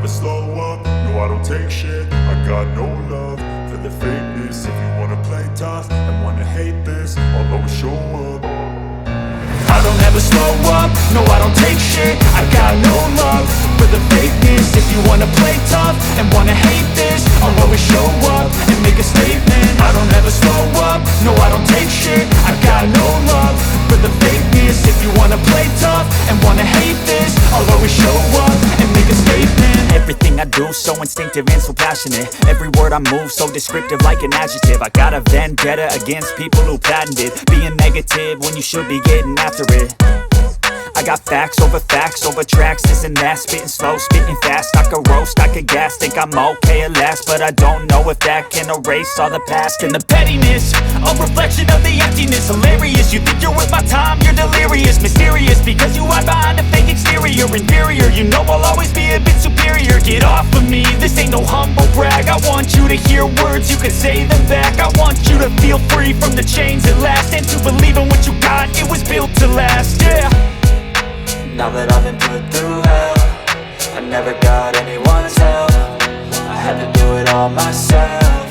slow up, no I don't take shit. I got no love for the fakeness. If you wanna play tough and wanna hate this, I'll always show up. I don't ever slow up, no I don't take shit. I got no love for the fakeness. If you wanna play tough and wanna hate this, I'll always show up and make a statement. I don't ever slow up, no I don't take shit. I got no love for the fakeness. If you wanna play tough and wanna hate this, I'll always show up and make a statement. Everything I do so instinctive and so passionate. Every word I move so descriptive like an adjective. I got a vendetta against people who patented being negative when you should be getting after it. I got facts over tracks, this and that. Spitting slow, spitting fast, I could roast, I could gas. Think I'm okay at last, but I don't know if that can erase all the past. And the pettiness, a reflection of the emptiness. Hilarious, you think you're worth my time, you're delirious. Mysterious, because you hide behind a fake exterior. Inferior, you know I'll always be a bit superior. Get off of me, this ain't no humble brag. I want you to hear words, you can say them back. I want you to feel free from the chains at last, and to believe in what you got, it was built to last, yeah. Now that I've been put through hell, I never got anyone's help. I had to do it all myself.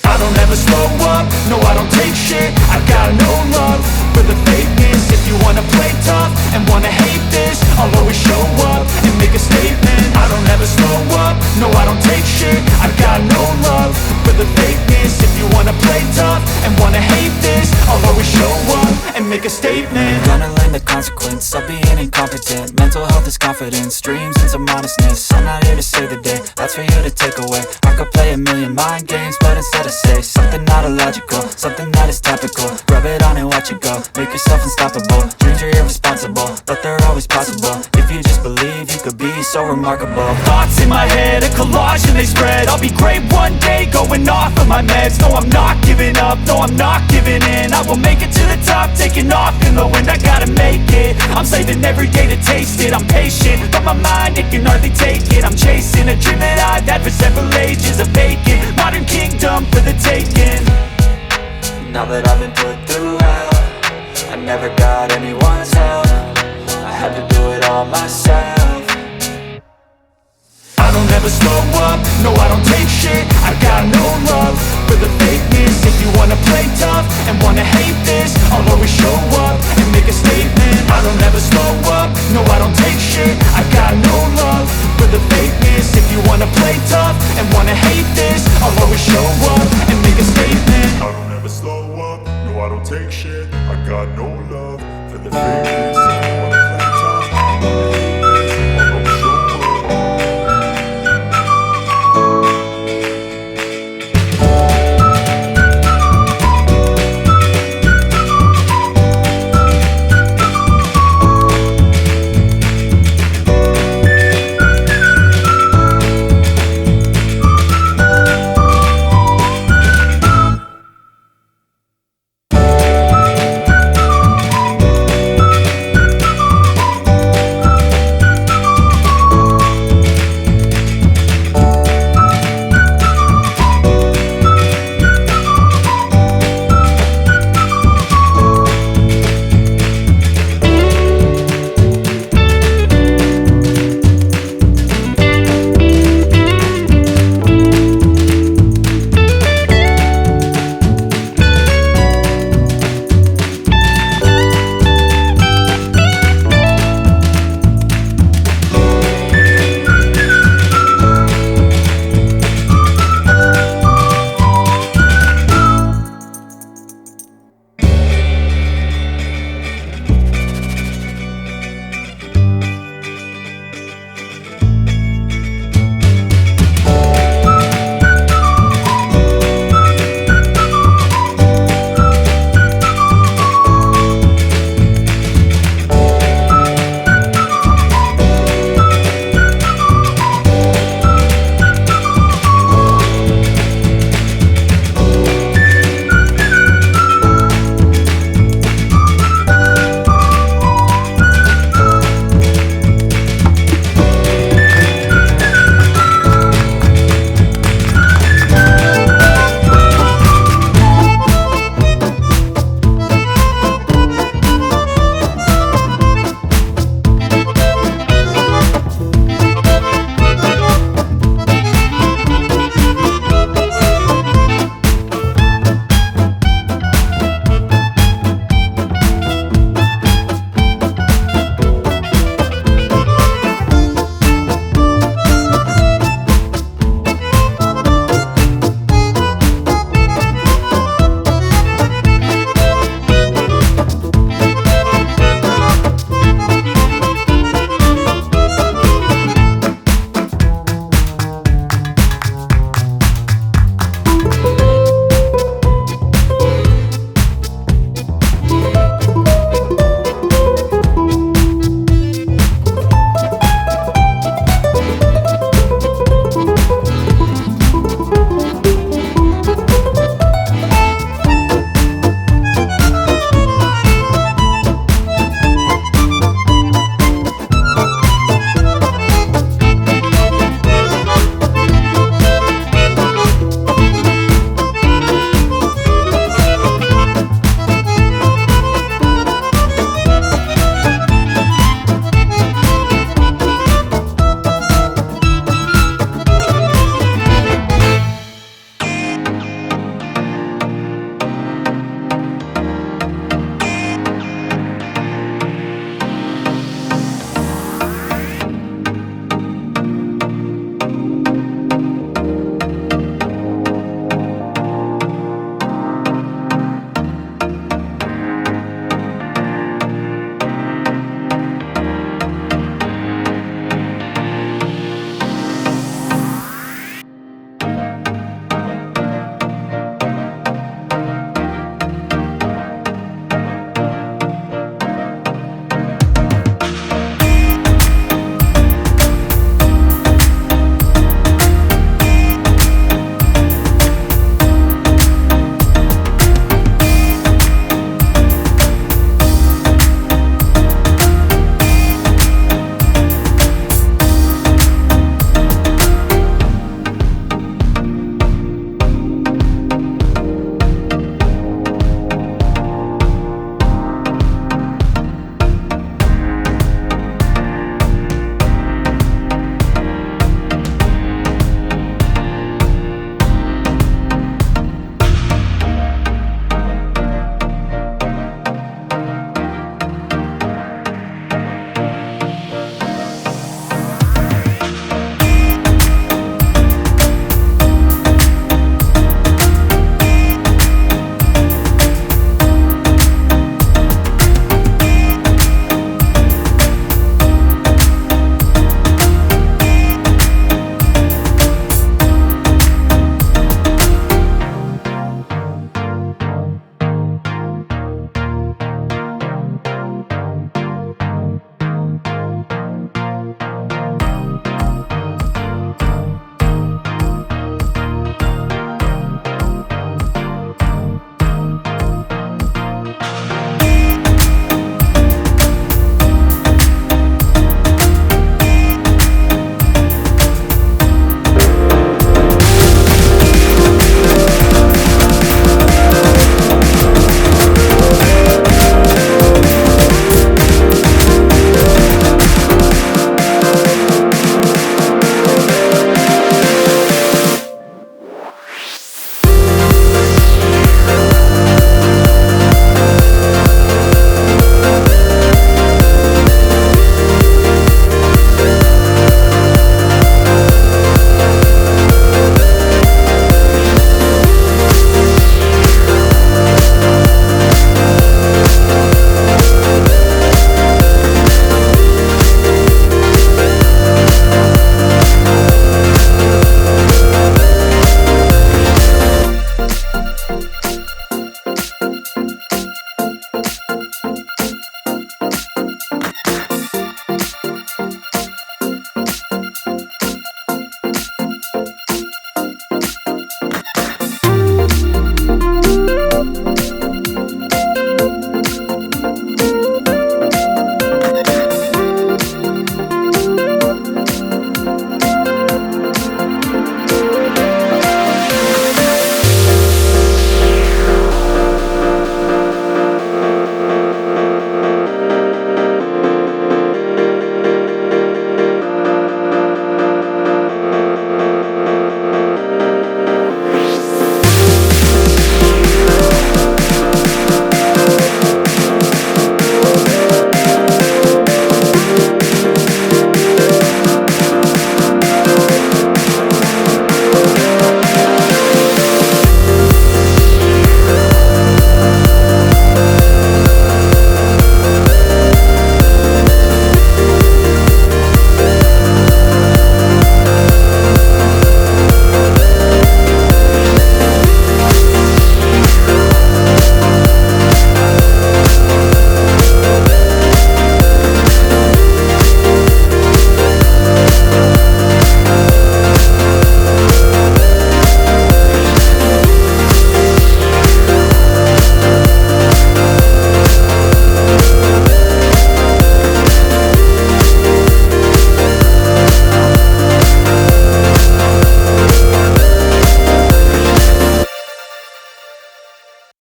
I don't ever slow up, no I don't take shit. I got no love for the fakeness. If you wanna play tough and wanna hate this, I'll always show up and make a statement. I don't ever slow up, no I don't take shit. I got no love for the fakeness. If you wanna play tough and wanna hate this, I'll always show up and make a statement. Gonna learn the consequence of being incompetent. Mental health is confidence, dreams and some honestness. I'm not here to save the day, that's for you to take away. I could play a million mind games, but instead I say something not illogical, something that is topical. Rub it on and watch it go, make yourself unstoppable. Dreams are irresponsible, but they're always possible. If you just believe, you could be so remarkable. Thoughts in my head, a collage and they spread. I'll be great one day, going off of my meds. No, I'm not giving up, no, I'm not giving in. I will make it to the top, taking off in the wind. I gotta make it, I'm saving every day to taste it. I'm patient, but my mind, it can hardly take it. I'm chasing a dream that I've had for several ages. A vacant, modern kingdom for the taking. Now that I've been put through hell, I never got anyone's help. I had to do it all myself. I don't ever slow up, no I don't take shit. I got no love for the fakeness. If you wanna play tough and wanna hate this, I'll always show up and make a statement. I don't ever slow up, no I don't take shit. I got no love for the fakeness. If you wanna play tough and wanna hate